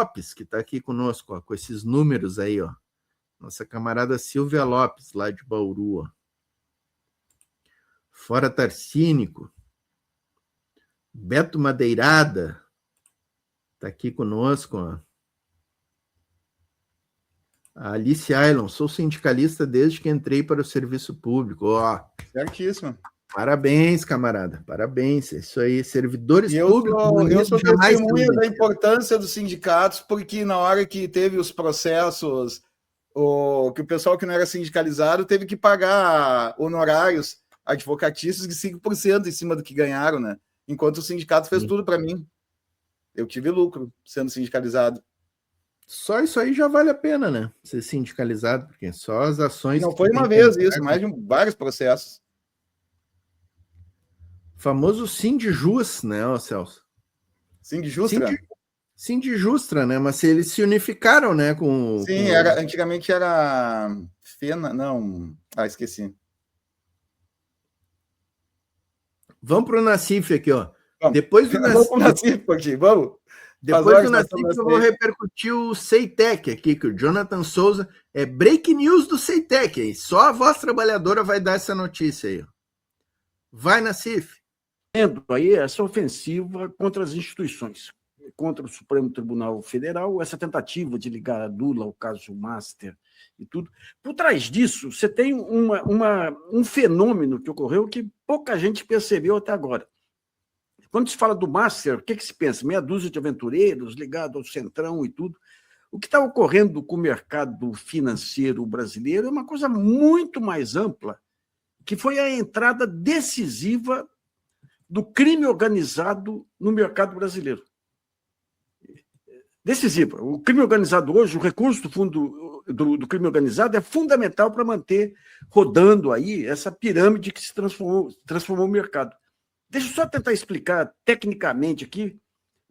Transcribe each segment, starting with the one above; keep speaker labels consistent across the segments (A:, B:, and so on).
A: Lopes, que está aqui conosco, ó, com esses números aí, ó. Nossa camarada Silvia Lopes, lá de Bauru, ó. Fora Tarcínico. Beto Madeirada está aqui conosco, ó. A Alice Ailon, sou sindicalista desde que entrei para o serviço público. Ó,
B: certíssimo.
A: Parabéns, camarada, parabéns. Isso aí, servidores públicos.
B: Eu sou testemunha da importância dos sindicatos, porque na hora que teve os processos, que o pessoal que não era sindicalizado teve que pagar honorários advocatícios de 5% em cima do que ganharam, né? Enquanto o sindicato fez tudo para mim. Eu tive lucro sendo sindicalizado.
A: Só isso aí já vale a pena, né? Ser sindicalizado, porque só as ações...
B: Não foi uma vez isso, mais de vários processos.
A: Famoso Sindjus, né, ó, Celso?
B: Sindjustra?
A: Sindjustra, né? Mas eles se unificaram, né?
B: Sim, antigamente era Fena, não... esqueci.
A: Vamos para o Nassif aqui, ó.
B: Vamos.
A: Depois do
B: Nassif. Vamos para o Nassif aqui, vamos.
A: Depois do Nassif, eu vou repercutir o Ceitec aqui, que o Jonathan Souza é break news do Ceitec aí. Só a Voz Trabalhadora vai dar essa notícia aí. Vai, Nassif.
C: Aí essa ofensiva contra as instituições, contra o Supremo Tribunal Federal, essa tentativa de ligar a Lula ao caso Master e tudo. Por trás disso, você tem um fenômeno que ocorreu que pouca gente percebeu até agora. Quando se fala do Master, o que se pensa? Meia dúzia de aventureiros ligados ao Centrão e tudo. O que está ocorrendo com o mercado financeiro brasileiro é uma coisa muito mais ampla, que foi a entrada decisiva do crime organizado no mercado brasileiro. Decisiva. O crime organizado hoje, o recurso do fundo do crime organizado é fundamental para manter rodando aí essa pirâmide que se transformou no mercado. Deixa eu só tentar explicar tecnicamente aqui,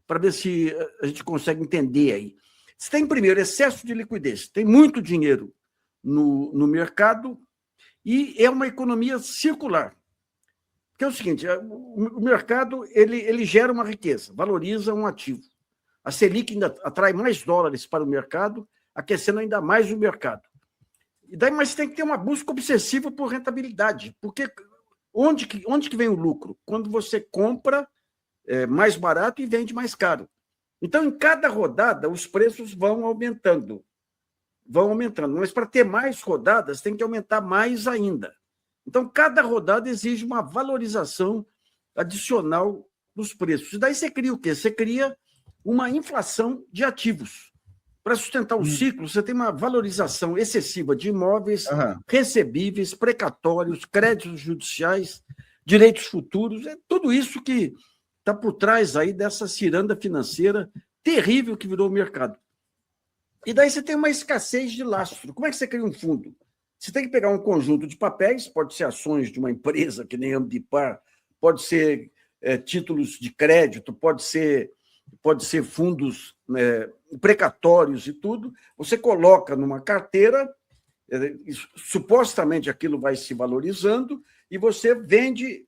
C: para ver se a gente consegue entender aí. Você tem, primeiro, excesso de liquidez, tem muito dinheiro no mercado e é uma economia circular. Porque é o seguinte, o mercado ele gera uma riqueza, valoriza um ativo. A Selic ainda atrai mais dólares para o mercado, aquecendo ainda mais o mercado. E daí, mas tem que ter uma busca obsessiva por rentabilidade, porque onde que vem o lucro? Quando você compra mais barato e vende mais caro. Então, em cada rodada, os preços vão aumentando, mas para ter mais rodadas, tem que aumentar mais ainda. Então, cada rodada exige uma valorização adicional dos preços. E daí você cria o quê? Você cria uma inflação de ativos. Para sustentar o ciclo, você tem uma valorização excessiva de imóveis, recebíveis, precatórios, créditos judiciais, direitos futuros, é tudo isso que está por trás aí dessa ciranda financeira terrível que virou o mercado. E daí você tem uma escassez de lastro. Como é que você cria um fundo? Você tem que pegar um conjunto de papéis, pode ser ações de uma empresa, que nem a Ambipar, pode ser títulos de crédito, pode ser fundos precatórios e tudo. Você coloca numa carteira, supostamente aquilo vai se valorizando, e você vende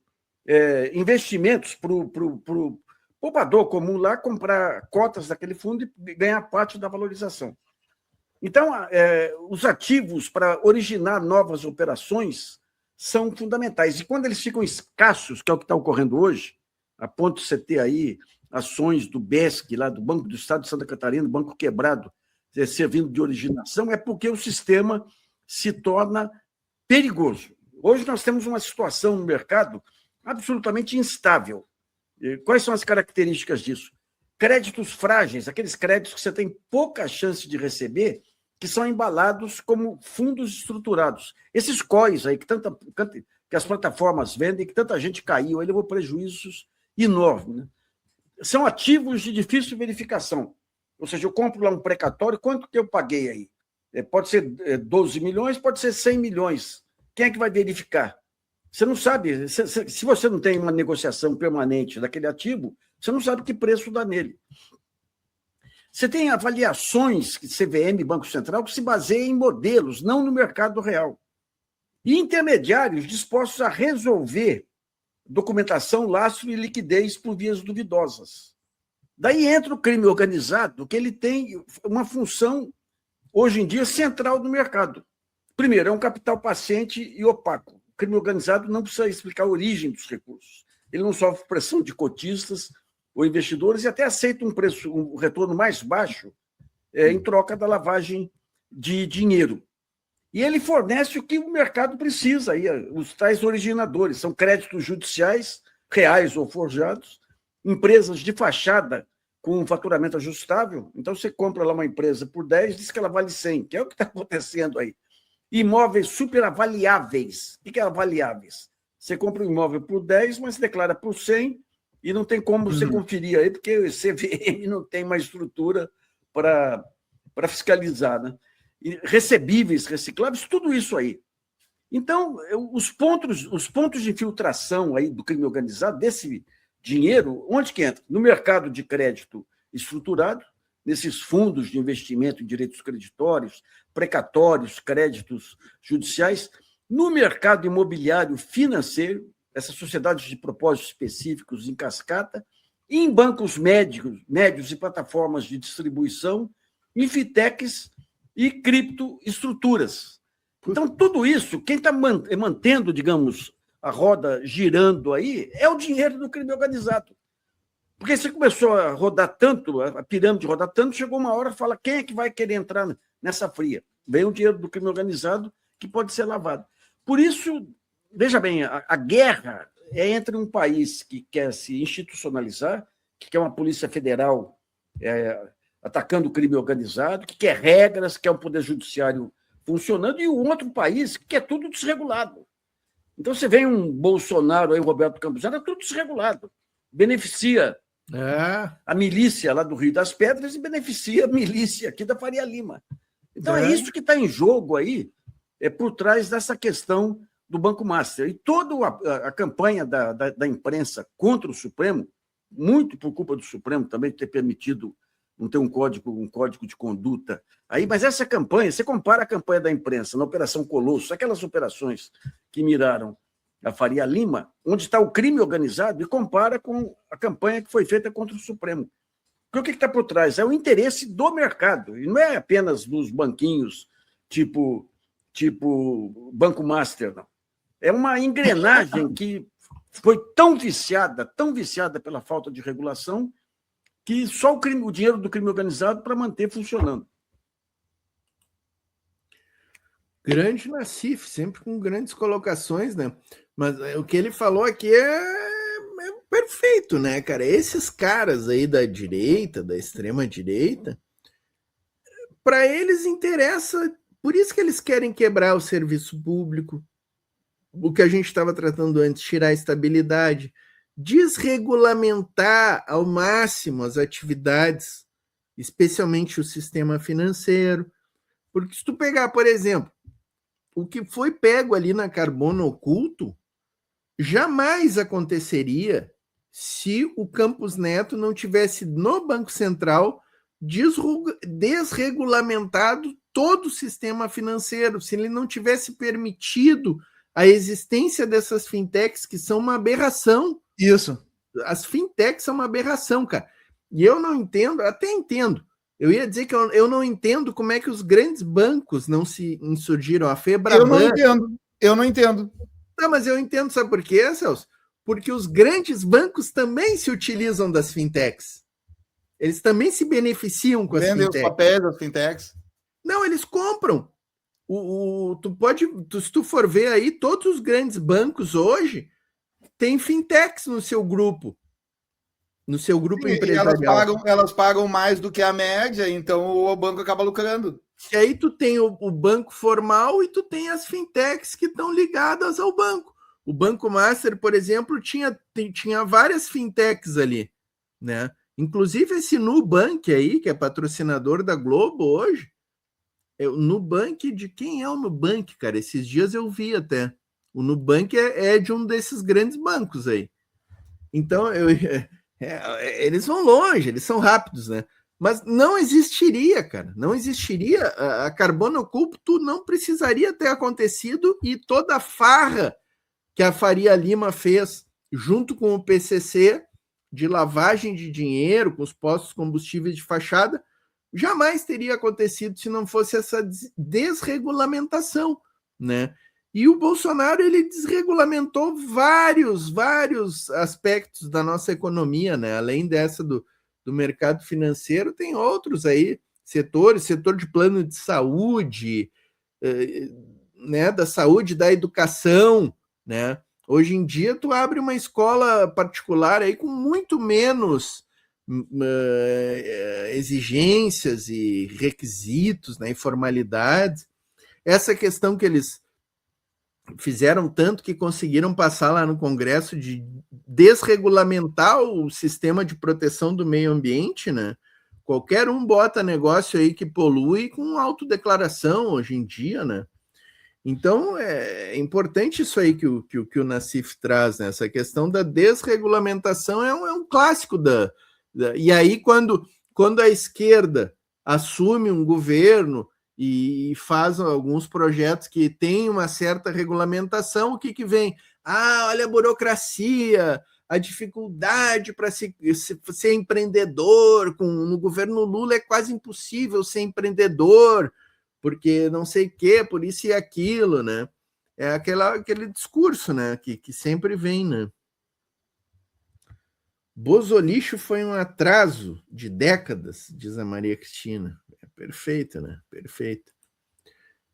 C: investimentos para o poupador comum lá comprar cotas daquele fundo e ganhar parte da valorização. Então, os ativos para originar novas operações são fundamentais. E quando eles ficam escassos, que é o que está ocorrendo hoje, a ponto de você ter aí ações do BESC, lá do Banco do Estado de Santa Catarina, Banco Quebrado, servindo de originação, é porque o sistema se torna perigoso. Hoje nós temos uma situação no mercado absolutamente instável. E quais são as características disso? Créditos frágeis, aqueles créditos que você tem pouca chance de receber, que são embalados como fundos estruturados. Esses COIs aí, que as plataformas vendem, que tanta gente caiu, aí levou prejuízos enormes, né? São ativos de difícil verificação. Ou seja, eu compro lá um precatório, quanto que eu paguei aí? Pode ser 12 milhões, pode ser 100 milhões. Quem é que vai verificar? Você não sabe. Se você não tem uma negociação permanente daquele ativo, você não sabe que preço dá nele. Você tem avaliações, CVM, Banco Central, que se baseiam em modelos, não no mercado real. E intermediários dispostos a resolver documentação, lastro e liquidez por vias duvidosas. Daí entra o crime organizado, que ele tem uma função, hoje em dia, central no mercado. Primeiro, é um capital paciente e opaco. O crime organizado não precisa explicar a origem dos recursos. Ele não sofre pressão de cotistas ou investidores e até aceita um retorno mais baixo em troca da lavagem de dinheiro. E ele fornece o que o mercado precisa, aí, os tais originadores, são créditos judiciais, reais ou forjados, empresas de fachada com um faturamento ajustável. Então, você compra lá uma empresa por 10, diz que ela vale 100, que é o que está acontecendo aí. Imóveis superavaliáveis. O que é avaliáveis? Você compra um imóvel por 10, mas declara por 100 e não tem como você conferir aí, porque o CVM não tem uma estrutura para fiscalizar, né? E recebíveis, recicláveis, tudo isso aí. Então, os pontos de infiltração aí do crime organizado, desse dinheiro, onde que entra? No mercado de crédito estruturado, nesses fundos de investimento em direitos creditórios, precatórios, créditos judiciais, no mercado imobiliário financeiro, essas sociedades de propósitos específicos em cascata, e em bancos médios e plataformas de distribuição, em fintechs e criptoestruturas. Então, tudo isso, quem está mantendo, digamos, a roda girando aí, é o dinheiro do crime organizado. Porque você começou a rodar tanto, a pirâmide rodar tanto, chegou uma hora e fala, quem é que vai querer entrar nessa fria? Vem o dinheiro do crime organizado que pode ser lavado. Por isso, veja bem, a guerra é entre um país que quer se institucionalizar, que quer uma polícia federal atacando o crime organizado, que quer regras, que quer um poder judiciário funcionando, e um outro país que quer tudo desregulado. Então, você vem um Bolsonaro, aí, o Roberto Campos, era tudo desregulado. Beneficia a milícia lá do Rio das Pedras e beneficia a milícia aqui da Faria Lima. Então, é isso que está em jogo aí, por trás dessa questão do Banco Master. E toda a campanha da imprensa contra o Supremo, muito por culpa do Supremo também ter permitido não ter um código de conduta aí, mas essa campanha, você compara a campanha da imprensa na Operação Colosso, aquelas operações que miraram a Faria Lima, onde está o crime organizado, e compara com a campanha que foi feita contra o Supremo. Porque o que está por trás? É o interesse do mercado, e não é apenas dos banquinhos tipo Banco Master, não. É uma engrenagem que foi tão viciada pela falta de regulação, que só o dinheiro do crime organizado para manter funcionando.
A: Grande Nassif, sempre com grandes colocações, né? Mas o que ele falou aqui é perfeito, né, cara? Esses caras aí da direita, da extrema direita, para eles interessa, por isso que eles querem quebrar o serviço público, o que a gente estava tratando antes, tirar a estabilidade, desregulamentar ao máximo as atividades, especialmente o sistema financeiro. Porque se tu pegar, por exemplo, o que foi pego ali na Carbono Oculto, jamais aconteceria se o Campos Neto não tivesse no Banco Central desregulamentado todo o sistema financeiro, se ele não tivesse permitido a existência dessas fintechs, que são uma aberração.
B: Isso.
A: As fintechs são uma aberração, cara. E eu não entendo, até entendo. Eu ia dizer que eu não entendo como é que os grandes bancos não se insurgiram. A Febraban...
B: Eu não entendo.
A: Não, mas eu entendo, sabe por quê, Celso? Porque os grandes bancos também se utilizam das fintechs. Eles também se beneficiam com as fintechs.
B: Vendem os papéis das fintechs.
A: Não, eles compram. Se tu for ver aí, todos os grandes bancos hoje têm fintechs no seu grupo. No seu grupo empresarial.
B: Elas pagam mais do que a média, então o banco acaba lucrando.
A: E aí tu tem o banco formal e tu tem as fintechs que estão ligadas ao banco. O Banco Master, por exemplo, tinha várias fintechs ali, né? Inclusive esse Nubank aí, que é patrocinador da Globo hoje, o Nubank, de quem é o Nubank, cara? Esses dias eu vi até. O Nubank é de um desses grandes bancos aí. Então, eles vão longe, eles são rápidos, né? Mas não existiria, cara, não existiria. A Carbono Oculto não precisaria ter acontecido, e toda a farra que a Faria Lima fez junto com o PCC de lavagem de dinheiro com os postos de combustíveis de fachada jamais teria acontecido se não fosse essa desregulamentação, né? E o Bolsonaro, ele desregulamentou vários aspectos da nossa economia, né? Além dessa do mercado financeiro, tem outros aí, setor de plano de saúde, né? Da saúde, da educação, né? Hoje em dia, tu abre uma escola particular aí com muito menos exigências e requisitos, né, e formalidades. Essa questão que eles fizeram tanto que conseguiram passar lá no Congresso de desregulamentar o sistema de proteção do meio ambiente, né? Qualquer um bota negócio aí que polui com autodeclaração hoje em dia, né? Então, é importante isso aí que o Nassif traz, né? Essa questão da desregulamentação é um clássico e aí, quando a esquerda assume um governo e faz alguns projetos que têm uma certa regulamentação, o que vem? Olha a burocracia, a dificuldade para ser empreendedor. No governo Lula é quase impossível ser empreendedor, porque não sei o quê, por isso e aquilo, né? É aquele discurso, né? Que sempre vem, né? Bozolixo foi um atraso de décadas, diz a Maria Cristina. É perfeito, né? Perfeito.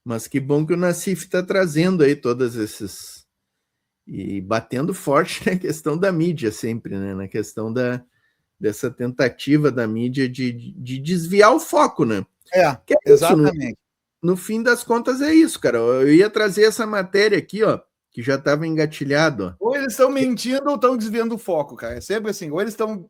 A: Mas que bom que o Nassif está trazendo aí todas esses... E batendo forte na questão da mídia sempre, né? Na questão dessa tentativa da mídia de desviar o foco, né?
B: Exatamente.
A: No fim das contas é isso, cara. Eu ia trazer essa matéria aqui, ó, que já estava engatilhado.
B: Ou eles estão mentindo ou estão desviando o foco, cara. É sempre assim. Ou eles estão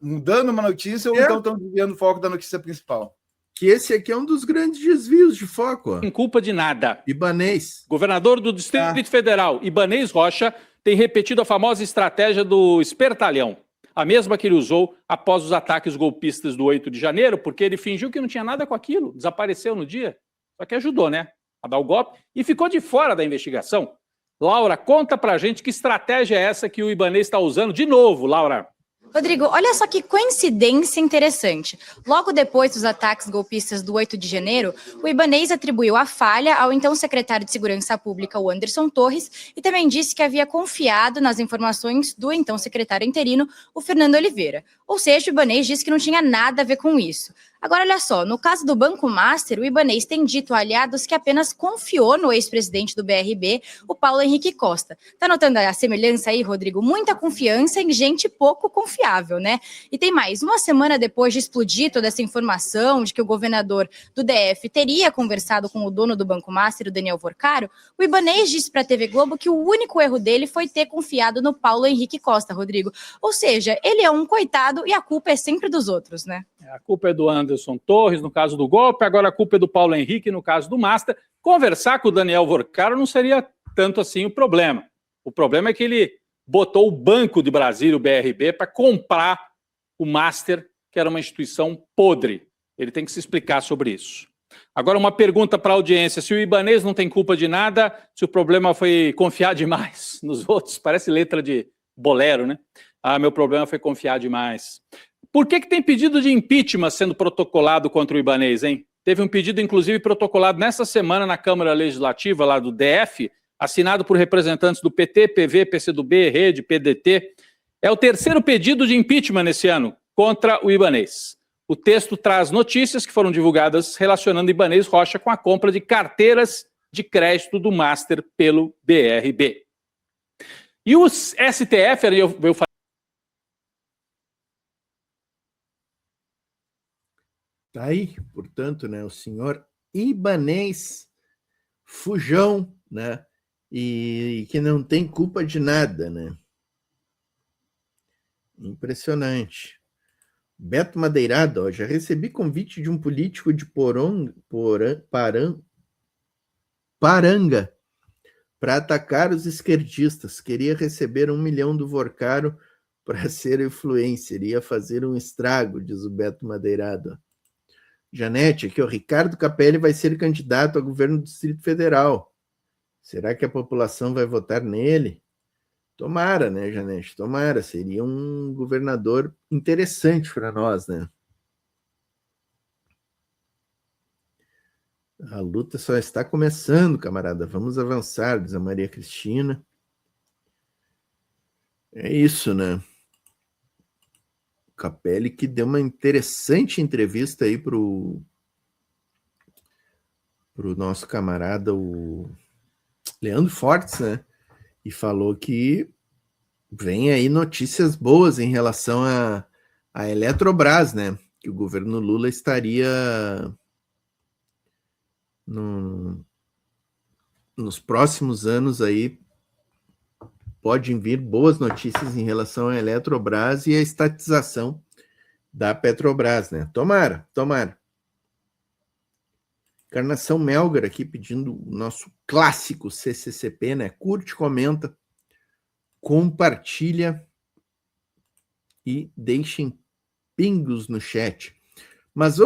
B: mudando uma notícia ou então estão desviando o foco da notícia principal.
A: Que esse aqui é um dos grandes desvios de foco. Ó.
D: Sem culpa de nada.
A: Ibanez.
D: Governador do Distrito Federal, Ibanez Rocha, tem repetido a famosa estratégia do espertalhão. A mesma que ele usou após os ataques golpistas do 8 de janeiro, porque ele fingiu que não tinha nada com aquilo, desapareceu no dia. Só que ajudou, né? A dar o golpe e ficou de fora da investigação. Laura, conta pra gente que estratégia é essa que o Ibanez está usando de novo, Laura.
E: Rodrigo, olha só que coincidência interessante. Logo depois dos ataques golpistas do 8 de janeiro, o Ibanez atribuiu a falha ao então secretário de Segurança Pública, o Anderson Torres, e também disse que havia confiado nas informações do então secretário interino, o Fernando Oliveira. Ou seja, o Ibanez disse que não tinha nada a ver com isso. Agora, olha só, no caso do Banco Master, o Ibanez tem dito a aliados que apenas confiou no ex-presidente do BRB, o Paulo Henrique Costa. Tá notando a semelhança aí, Rodrigo? Muita confiança em gente pouco confiável, né? E tem mais, uma semana depois de explodir toda essa informação de que o governador do DF teria conversado com o dono do Banco Master, o Daniel Vorcaro, o Ibanez disse para a TV Globo que o único erro dele foi ter confiado no Paulo Henrique Costa, Rodrigo. Ou seja, ele é um coitado e a culpa é sempre dos outros, né?
D: A culpa é do Anderson Torres, no caso do golpe, agora a culpa é do Paulo Henrique, no caso do Master. Conversar com o Daniel Vorcaro não seria tanto assim o problema. O problema é que ele botou o Banco de Brasília, o BRB, para comprar o Master, que era uma instituição podre. Ele tem que se explicar sobre isso. Agora, uma pergunta para a audiência. Se o Ibanez não tem culpa de nada, se o problema foi confiar demais nos outros, parece letra de bolero, né? Meu problema foi confiar demais. Por que tem pedido de impeachment sendo protocolado contra o Ibanez, hein? Teve um pedido, inclusive, protocolado nessa semana na Câmara Legislativa, lá do DF, assinado por representantes do PT, PV, PCdoB, Rede, PDT. É o terceiro pedido de impeachment nesse ano contra o Ibanez. O texto traz notícias que foram divulgadas relacionando Ibanez Rocha com a compra de carteiras de crédito do Master pelo BRB. E o STF, eu falei,
A: Tá aí, portanto, né, o senhor Ibanez Fujão, né, e que não tem culpa de nada, né? Impressionante. Beto Madeirado, ó, já recebi convite de um político de Paranga para atacar os esquerdistas. Queria receber 1 milhão do Vorcaro para ser influencer. Ia fazer um estrago, diz o Beto Madeirado. Janete, aqui o Ricardo Capelli vai ser candidato a governo do Distrito Federal. Será que a população vai votar nele? Tomara, né, Janete? Tomara. Seria um governador interessante para nós, né? A luta só está começando, camarada. Vamos avançar, diz a Maria Cristina. É isso, né? Capelli que deu uma interessante entrevista aí pro nosso camarada, o Leandro Fortes, né? E falou que vem aí notícias boas em relação a Eletrobras, né? Que o governo Lula estaria nos próximos anos aí, podem vir boas notícias em relação à Eletrobras e a estatização da Petrobras, né? Tomara, tomara. Encarnação Melgar aqui pedindo o nosso clássico CCCP, né? Curte, comenta, compartilha e deixem pingos no chat. Mas vamos